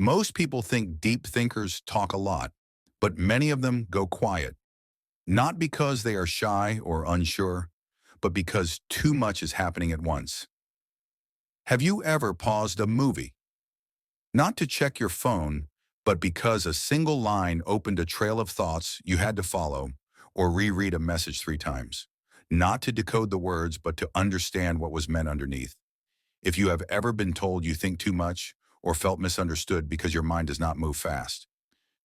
Most people think deep thinkers talk a lot, but many of them go quiet, not because they are shy or unsure, but because too much is happening at once. Have you ever paused a movie? Not to check your phone, but because a single line opened a trail of thoughts you had to follow, or reread a message 3 times. Not to decode the words, but to understand what was meant underneath. If you have ever been told you think too much, or felt misunderstood because your mind does not move fast,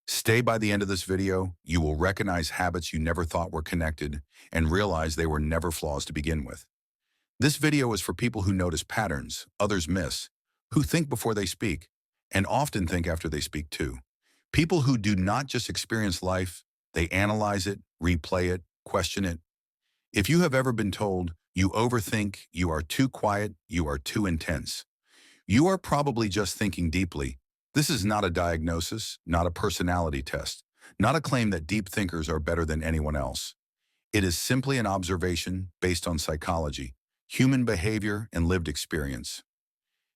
stay by the end of this video. You will recognize habits you never thought were connected and realize they were never flaws to begin with. This video is for people who notice patterns others miss, who think before they speak, and often think after they speak too. People who do not just experience life, they analyze it, replay it, question it. If you have ever been told, you overthink, you are too quiet, you are too intense, you are probably just thinking deeply. This is not a diagnosis, not a personality test, not a claim that deep thinkers are better than anyone else. It is simply an observation based on psychology, human behavior, and lived experience.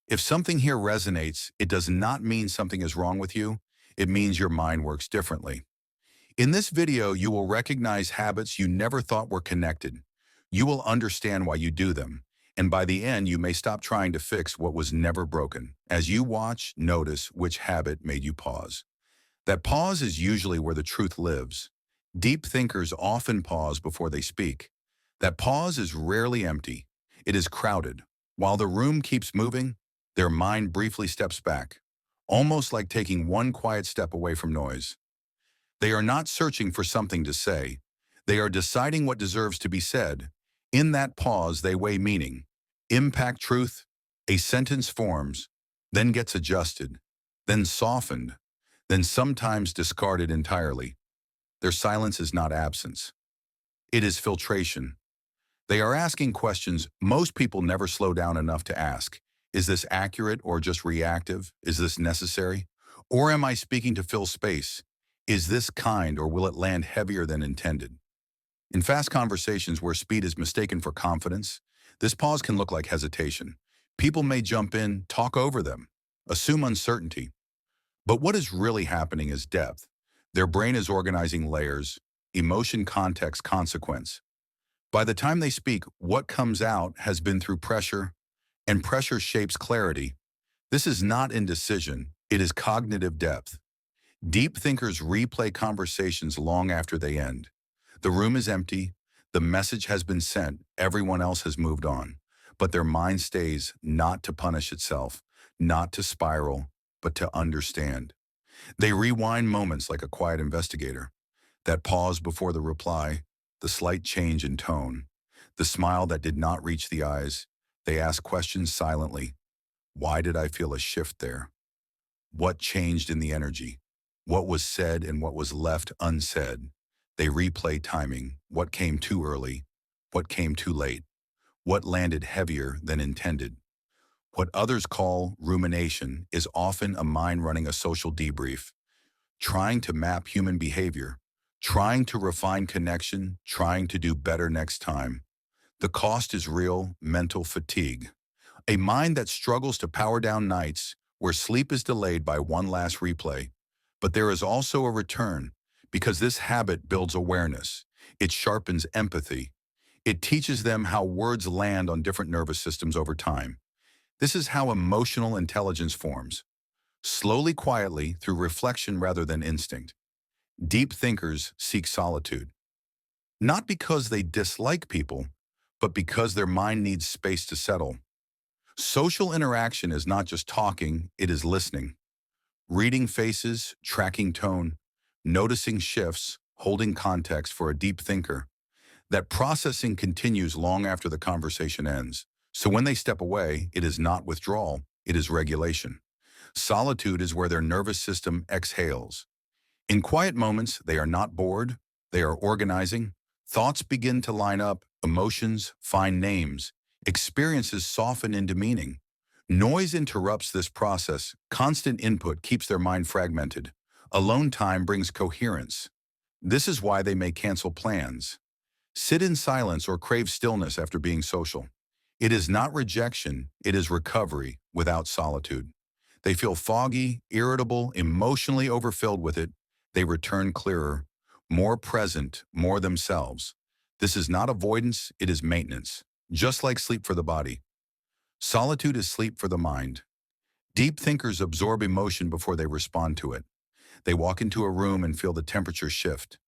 If something here resonates, it does not mean something is wrong with you. It means your mind works differently. In this video, you will recognize habits you never thought were connected. You will understand why you do them. And by the end, you may stop trying to fix what was never broken. As you watch, notice which habit made you pause. That pause is usually where the truth lives. Deep thinkers often pause before they speak. That pause is rarely empty. It is crowded. While the room keeps moving, their mind briefly steps back, almost like taking one quiet step away from noise. They are not searching for something to say. They are deciding what deserves to be said. In that pause, they weigh meaning, impact truth. A sentence forms, then gets adjusted, then softened, then sometimes discarded entirely. Their silence is not absence. It is filtration. They are asking questions most people never slow down enough to ask. Is this accurate or just reactive? Is this necessary? Or am I speaking to fill space? Is this kind or will it land heavier than intended? In fast conversations where speed is mistaken for confidence, this pause can look like hesitation. People may jump in, talk over them, assume uncertainty. But what is really happening is depth. Their brain is organizing layers, emotion, context, consequence. By the time they speak, what comes out has been through pressure, and pressure shapes clarity. This is not indecision, it is cognitive depth. Deep thinkers replay conversations long after they end. The room is empty, the message has been sent, everyone else has moved on. But their mind stays, not to punish itself, not to spiral, but to understand. They rewind moments like a quiet investigator. That pause before the reply, the slight change in tone, the smile that did not reach the eyes. They ask questions silently. Why did I feel a shift there? What changed in the energy? What was said and what was left unsaid? They replay timing. What came too early? What came too late? What landed heavier than intended? What others call rumination is often a mind running a social debrief, trying to map human behavior, trying to refine connection, trying to do better next time. The cost is real mental fatigue. A mind that struggles to power down nights where sleep is delayed by one last replay. But there is also a return, because this habit builds awareness. It sharpens empathy. It teaches them how words land on different nervous systems over time. This is how emotional intelligence forms. Slowly, quietly, through reflection rather than instinct. Deep thinkers seek solitude. Not because they dislike people, but because their mind needs space to settle. Social interaction is not just talking, it is listening. Reading faces, tracking tone, noticing shifts, holding context. For a deep thinker, that processing continues long after the conversation ends. So when they step away, it is not withdrawal, it is regulation. Solitude is where their nervous system exhales. In quiet moments, they are not bored, they are organizing. Thoughts begin to line up, emotions find names, experiences soften into meaning. Noise interrupts this process. Constant input keeps their mind fragmented. Alone time brings coherence. This is why they may cancel plans, sit in silence, or crave stillness after being social. It is not rejection, it is recovery without solitude. They feel foggy, irritable, emotionally overfilled with it. They return clearer, more present, more themselves. This is not avoidance, it is maintenance. Just like sleep for the body. Solitude is sleep for the mind. Deep thinkers absorb emotion before they respond to it. They walk into a room and feel the temperature shift.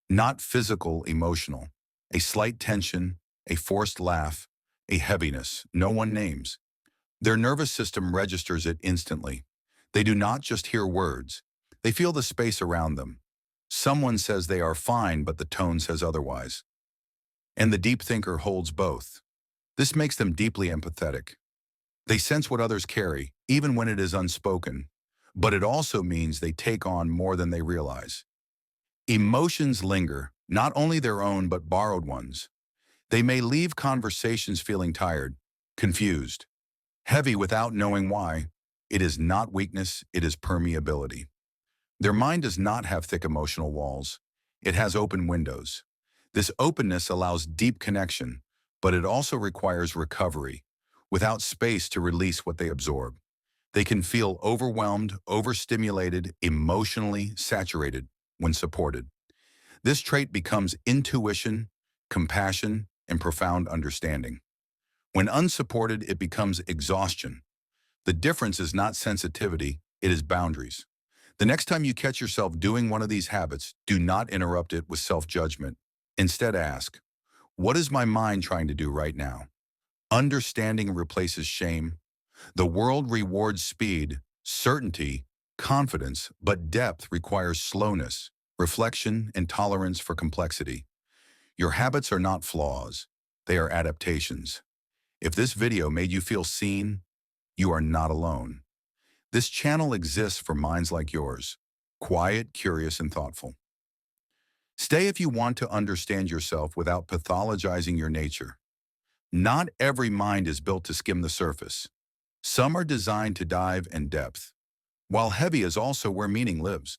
Not physical, emotional. A slight tension, a forced laugh, a heaviness no one names. Their nervous system registers it instantly. They do not just hear words. They feel the space around them. Someone says they are fine, but the tone says otherwise. And the deep thinker holds both. This makes them deeply empathetic. They sense what others carry, even when it is unspoken. But it also means they take on more than they realize. Emotions linger, not only their own but borrowed ones. They may leave conversations feeling tired, confused, heavy without knowing why. It is not weakness, it is permeability. Their mind does not have thick emotional walls. It has open windows. This openness allows deep connection, but it also requires recovery, without space to release what they absorb. They can feel overwhelmed, overstimulated, emotionally saturated when supported. This trait becomes intuition, compassion, and profound understanding. When unsupported, it becomes exhaustion. The difference is not sensitivity, it is boundaries. The next time you catch yourself doing one of these habits, do not interrupt it with self-judgment. Instead, ask, what is my mind trying to do right now? Understanding replaces shame. The world rewards speed, certainty, confidence, but depth requires slowness, reflection, and tolerance for complexity. Your habits are not flaws. They are adaptations. If this video made you feel seen, you are not alone. This channel exists for minds like yours, quiet, curious, and thoughtful. Stay if you want to understand yourself without pathologizing your nature. Not every mind is built to skim the surface. Some are designed to dive in depth, while heavy is also where meaning lives.